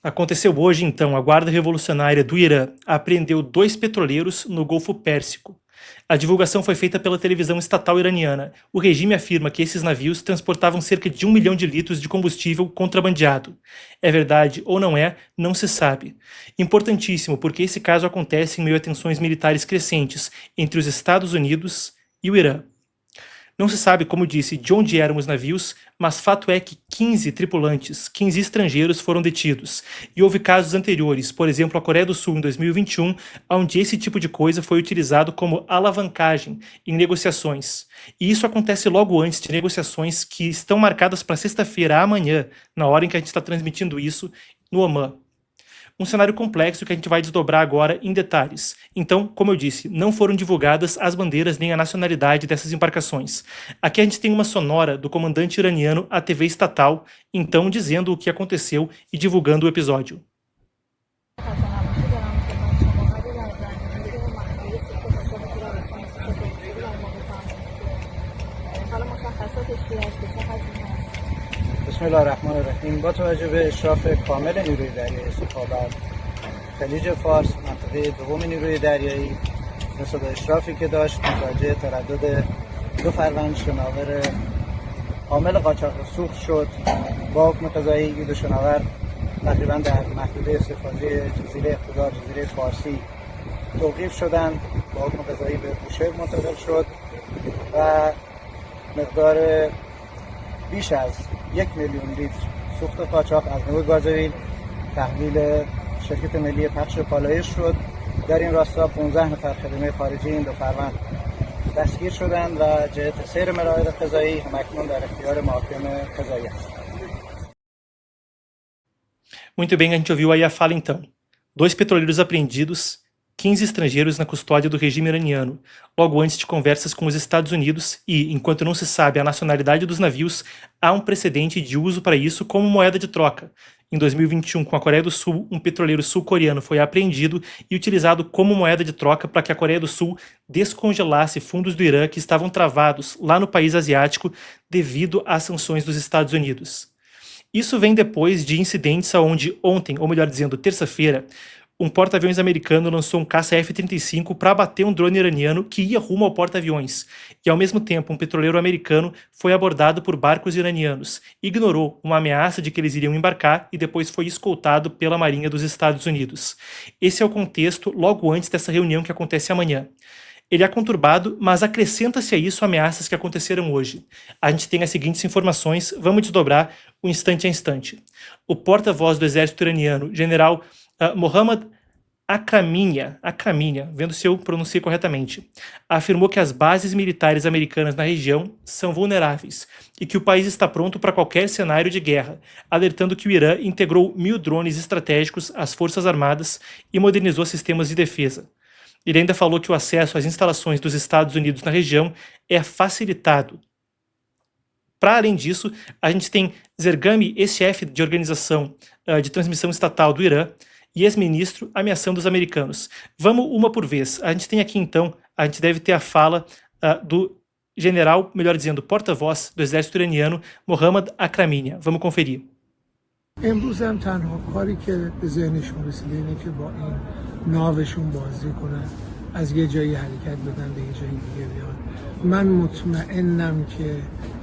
Aconteceu hoje, então, a Guarda Revolucionária do Irã apreendeu 2 petroleiros no Golfo Pérsico. A divulgação foi feita pela televisão estatal iraniana. O regime afirma que esses navios transportavam cerca de 1 milhão de litros de combustível contrabandeado. É verdade ou não é, não se sabe. Importantíssimo, porque esse caso acontece em meio a tensões militares crescentes entre os Estados Unidos e o Irã. Não se sabe, como disse, de onde eram os navios, mas fato é que 15 tripulantes, 15 estrangeiros foram detidos. E houve casos anteriores, por exemplo, a Coreia do Sul em 2021, onde esse tipo de coisa foi utilizado como alavancagem em negociações. E isso acontece logo antes de negociações que estão marcadas para sexta-feira, amanhã, na hora em que a gente está transmitindo isso, no Omã. Um cenário complexo que a gente vai desdobrar agora em detalhes. Então, como eu disse, não foram divulgadas as bandeiras nem a nacionalidade dessas embarcações. Aqui a gente tem uma sonora do comandante iraniano à TV estatal, então dizendo o que aconteceu e divulgando o episódio. بسم الله الرحمن الرحیم. با توجه به اشراف کامل نیروی دریایی سپاه خلیج فارس منطقه دوم نیروی دریایی مثل به اشرافی که داشت متوجه تردد 2 فروند شناور حامل قاچاق سوخت شد. با حکم قضایی این 2 شناور تقریبا در محدوده استفاده جزیره اقتدار جزیره فارسی توقیف شدند. با حکم قضایی به بوشهر منتقل شد و مقدار بیش از 1 میلیون لیتر سوخت قاچاق از نوع گازوئیل تحویل شرکت ملی پخش پالایش شد. در این راستا 15 نفر خدمه خارجی این 2 فروند دستگیر شدند و جهت سیر مراحل قضایی همکنون در اختیار محاکم قضایی است. Muito bem, a gente ouviu aí a fala então. 2 petroleiros apreendidos, 15 estrangeiros na custódia do regime iraniano, logo antes de conversas com os Estados Unidos e, enquanto não se sabe a nacionalidade dos navios, há um precedente de uso para isso como moeda de troca. Em 2021, com a Coreia do Sul, um petroleiro sul-coreano foi apreendido e utilizado como moeda de troca para que a Coreia do Sul descongelasse fundos do Irã que estavam travados lá no país asiático devido às sanções dos Estados Unidos. Isso vem depois de incidentes onde ontem, ou melhor dizendo, terça-feira, um porta-aviões americano lançou um caça F-35 para abater um drone iraniano que ia rumo ao porta-aviões. E ao mesmo tempo, um petroleiro americano foi abordado por barcos iranianos, ignorou uma ameaça de que eles iriam embarcar e depois foi escoltado pela Marinha dos Estados Unidos. Esse é o contexto logo antes dessa reunião que acontece amanhã. Ele é conturbado, mas acrescenta-se a isso ameaças que aconteceram hoje. A gente tem as seguintes informações, vamos desdobrar o instante a instante. O porta-voz do exército iraniano, general Mohammad Akraminia, vendo se eu pronunciei corretamente, afirmou que as bases militares americanas na região são vulneráveis e que o país está pronto para qualquer cenário de guerra, alertando que o Irã integrou 1.000 drones estratégicos às forças armadas e modernizou sistemas de defesa. Ele ainda falou que o acesso às instalações dos Estados Unidos na região é facilitado. Para além disso, a gente tem Zergami, ex-chefe de organização de transmissão estatal do Irã, e ex-ministro ameaçando os americanos. Vamos uma por vez. A gente tem aqui então, a gente deve ter a fala do general, melhor dizendo, porta-voz do exército iraniano, Mohammad Akraminia. Vamos conferir. امروز هم تنها کاری که به ذهنشون رسیده اینه که با این ناوشون بازی کنن، از یه جایی حرکت بدن به یه جایی دیگه بیان. من مطمئنم که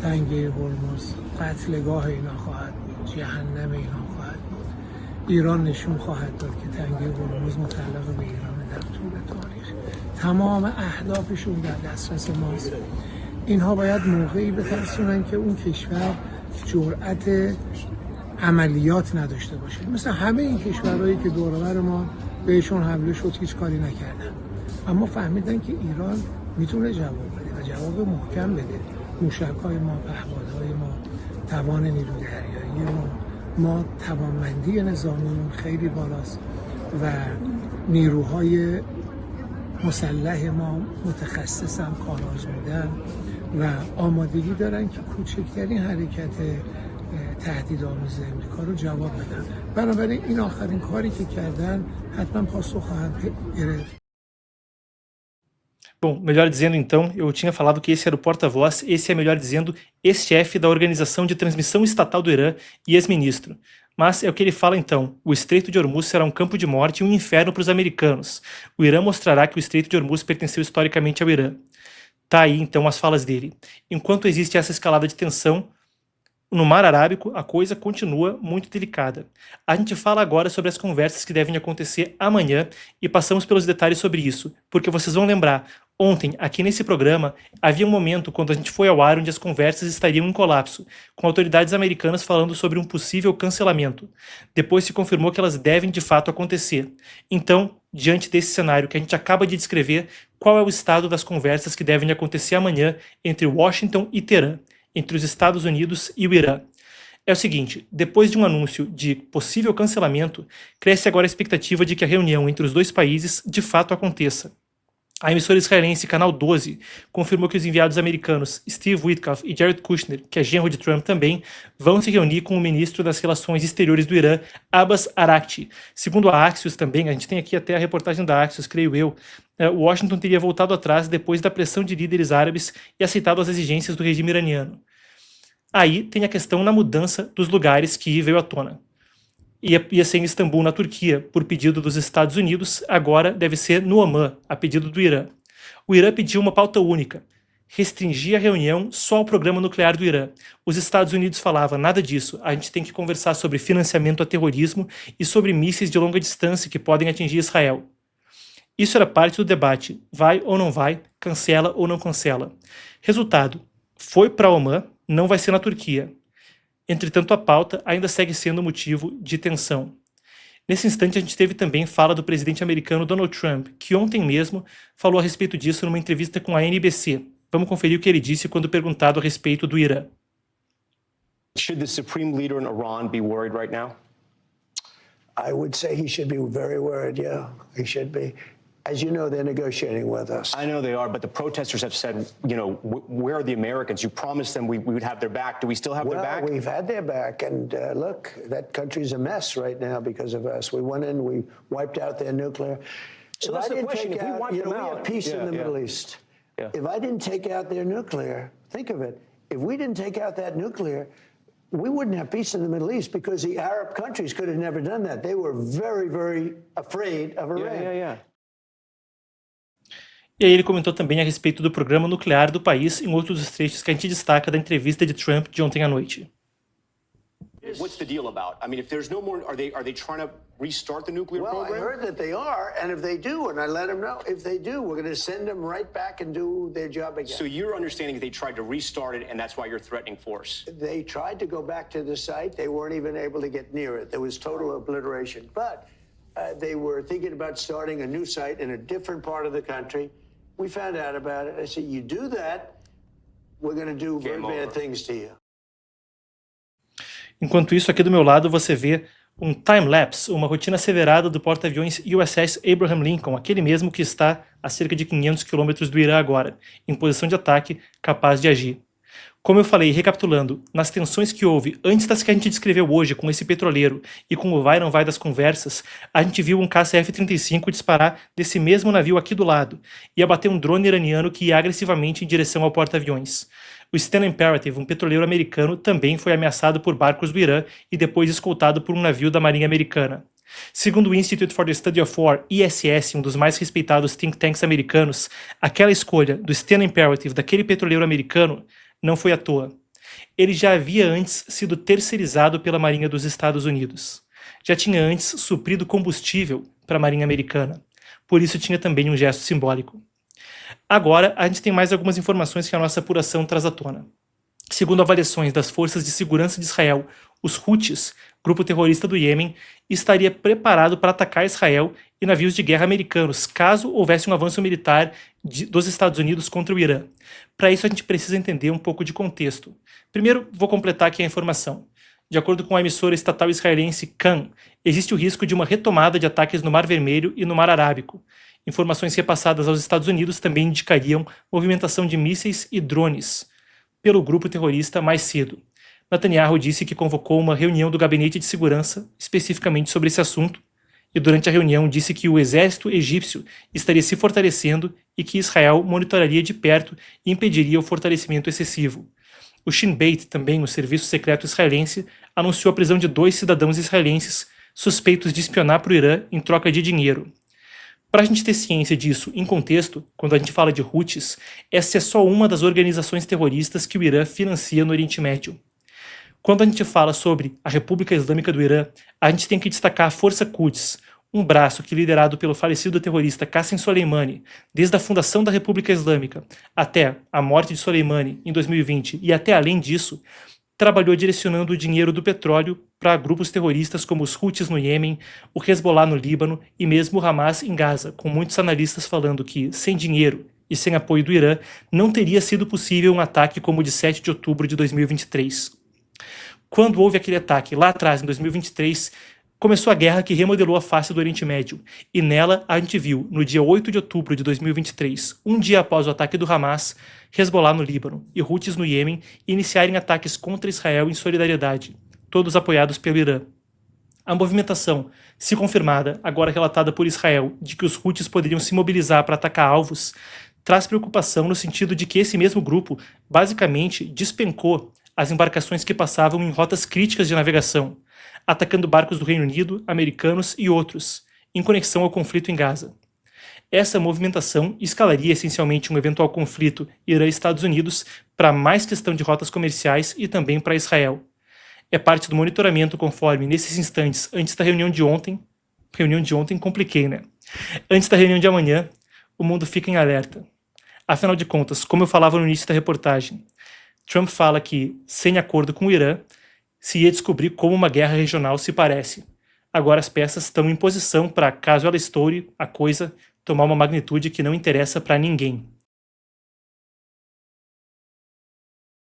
تنگه هرمز قتلگاه اینا خواهد بود، جهنم اینا خواهد بود. ایران نشون خواهد داد که تنگه هرمز متعلق به ایران در طول تاریخ. تمام اهدافشون در دسترس ماست. اینها باید موقعی بترسونن که اون کشور جرأت عملیات نداشته باشه. مثل همه این کشورهایی که دور و بر ما بهشون حمله شد هیچ کاری نکردن، اما فهمیدن که ایران میتونه جواب بده و جواب محکم بده. موشک‌های ما، پهپادهای ما، توان نیروی دریایی ما توانمندی نظامیمون خیلی بالاست و نیروهای مسلح ما متخصصن، کارآزمودن و آمادگی دارن که کوچکترین حرکت تهدیدآمیز امریکا رو جواب بدن. بنابراین این آخرین کاری که کردن حتما پاسخ خواهند گرفت. Bom, melhor dizendo então, eu tinha falado que esse era o porta-voz, esse é melhor dizendo ex-chefe da Organização de Transmissão Estatal do Irã e ex-ministro. Mas é o que ele fala então, o Estreito de Hormuz será um campo de morte e um inferno para os americanos. O Irã mostrará que o Estreito de Hormuz pertenceu historicamente ao Irã. Tá aí então as falas dele. Enquanto existe essa escalada de tensão, no Mar Arábico, a coisa continua muito delicada. A gente fala agora sobre as conversas que devem acontecer amanhã e passamos pelos detalhes sobre isso, porque vocês vão lembrar, ontem, aqui nesse programa, havia um momento quando a gente foi ao ar onde as conversas estariam em colapso, com autoridades americanas falando sobre um possível cancelamento. Depois se confirmou que elas devem de fato acontecer. Então, diante desse cenário que a gente acaba de descrever, qual é o estado das conversas que devem acontecer amanhã entre Washington e Teherã, entre os Estados Unidos e o Irã? É o seguinte, depois de um anúncio de possível cancelamento, cresce agora a expectativa de que a reunião entre os dois países de fato aconteça. A emissora israelense Canal 12 confirmou que os enviados americanos Steve Witkoff e Jared Kushner, que é genro de Trump também, vão se reunir com o ministro das Relações Exteriores do Irã, Abbas Araghchi. Segundo a Axios também, a gente tem aqui até a reportagem da Axios, creio eu, Washington teria voltado atrás depois da pressão de líderes árabes e aceitado as exigências do regime iraniano. Aí tem a questão na mudança dos lugares que veio à tona. Ia ser em Istambul, na Turquia, por pedido dos Estados Unidos, agora deve ser no Omã, a pedido do Irã. O Irã pediu uma pauta única, restringir a reunião só ao programa nuclear do Irã. Os Estados Unidos falavam, nada disso, a gente tem que conversar sobre financiamento a terrorismo e sobre mísseis de longa distância que podem atingir Israel. Isso era parte do debate, vai ou não vai, cancela ou não cancela. Resultado, foi para Omã, não vai ser na Turquia. Entretanto, a pauta ainda segue sendo motivo de tensão. Nesse instante, a gente teve também fala do presidente americano Donald Trump, que ontem mesmo falou a respeito disso numa entrevista com a NBC. Vamos conferir o que ele disse quando perguntado a respeito do Irã. Should the supreme leader in Iran be worried right now? I would say he should be very worried, yeah, he should be. As you know, they're negotiating with us. I know they are, but the protesters have said, you know, where are the Americans? You promised them we would have their back. Do we still have their back? Well, we've had their back, and look, that country's a mess right now because of us. We went in, we wiped out their nuclear. So that's the question. If we wipe them we out, have peace in the Middle East. Yeah. If I didn't take out their nuclear, think of it. If we didn't take out that nuclear, we wouldn't have peace in the Middle East because the Arab countries could have never done that. They were very, very afraid of Iran. Yeah. E aí ele comentou também a respeito do programa nuclear do país em outros dos trechos que a gente destaca da entrevista de Trump de ontem à noite. What's the deal about? I mean, if there's no more, are they trying to restart the nuclear program? Well, I heard that they are, and if they do, and I let them know, if they do, we're going to send them right back and do their job again. So your understanding is they tried to restart it, and that's why you're threatening force? They tried to go back to the site. They weren't even able to get near it. There was total obliteration. But they were thinking about starting a new site in a different part of the country. We found out about it. I said, you do that, we're going to do very bad things to you. Enquanto isso, aqui do meu lado você vê um time-lapse, uma rotina severada do porta-aviões USS Abraham Lincoln, aquele mesmo que está a cerca de 500 quilômetros do Irã agora, em posição de ataque, capaz de agir. Como eu falei, recapitulando, nas tensões que houve antes das que a gente descreveu hoje com esse petroleiro e com o vai não vai das conversas, a gente viu um caça F-35 disparar desse mesmo navio aqui do lado e abater um drone iraniano que ia agressivamente em direção ao porta-aviões. O Stena Imperative, um petroleiro americano, também foi ameaçado por barcos do Irã e depois escoltado por um navio da Marinha Americana. Segundo o Institute for the Study of War, ISS, um dos mais respeitados think tanks americanos, aquela escolha do Stena Imperative, daquele petroleiro americano, não foi à toa. Ele já havia antes sido terceirizado pela Marinha dos Estados Unidos. Já tinha antes suprido combustível para a Marinha Americana. Por isso tinha também um gesto simbólico. Agora, a gente tem mais algumas informações que a nossa apuração traz à tona. Segundo avaliações das forças de segurança de Israel, os Houthis, grupo terrorista do Iêmen, estaria preparado para atacar Israel e navios de guerra americanos, caso houvesse um avanço militar dos Estados Unidos contra o Irã. Para isso, a gente precisa entender um pouco de contexto. Primeiro, vou completar aqui a informação. De acordo com a emissora estatal israelense Kan, existe o risco de uma retomada de ataques no Mar Vermelho e no Mar Arábico. Informações repassadas aos Estados Unidos também indicariam movimentação de mísseis e drones pelo grupo terrorista mais cedo. Netanyahu disse que convocou uma reunião do Gabinete de Segurança especificamente sobre esse assunto e durante a reunião disse que o exército egípcio estaria se fortalecendo e que Israel monitoraria de perto e impediria o fortalecimento excessivo. O Shin Bet, também o serviço secreto israelense, anunciou a prisão de 2 cidadãos israelenses suspeitos de espionar para o Irã em troca de dinheiro. Para a gente ter ciência disso em contexto, quando a gente fala de Houthis, essa é só uma das organizações terroristas que o Irã financia no Oriente Médio. Quando a gente fala sobre a República Islâmica do Irã, a gente tem que destacar a Força Quds, um braço que, liderado pelo falecido terrorista Qassem Soleimani, desde a fundação da República Islâmica até a morte de Soleimani em 2020 e até além disso, trabalhou direcionando o dinheiro do petróleo para grupos terroristas como os Houthis no Iêmen, o Hezbollah no Líbano e mesmo o Hamas em Gaza, com muitos analistas falando que, sem dinheiro e sem apoio do Irã, não teria sido possível um ataque como o de 7 de outubro de 2023. Quando houve aquele ataque lá atrás, em 2023, começou a guerra que remodelou a face do Oriente Médio, e nela a gente viu, no dia 8 de outubro de 2023, um dia após o ataque do Hamas, Hezbollah no Líbano e Houthis no Iêmen iniciarem ataques contra Israel em solidariedade, todos apoiados pelo Irã. A movimentação, se confirmada, agora relatada por Israel, de que os Houthis poderiam se mobilizar para atacar alvos, traz preocupação no sentido de que esse mesmo grupo, basicamente, despencou as embarcações que passavam em rotas críticas de navegação, atacando barcos do Reino Unido, americanos e outros, em conexão ao conflito em Gaza. Essa movimentação escalaria essencialmente um eventual conflito Irã-Estados Unidos para mais questão de rotas comerciais e também para Israel. É parte do monitoramento conforme, nesses instantes, antes da reunião de ontem, compliquei, né? Antes da reunião de amanhã, o mundo fica em alerta. Afinal de contas, como eu falava no início da reportagem, Trump fala que, sem acordo com o Irã, se ia descobrir como uma guerra regional se parece. Agora as peças estão em posição para, caso ela estoure, a coisa tomar uma magnitude que não interessa para ninguém.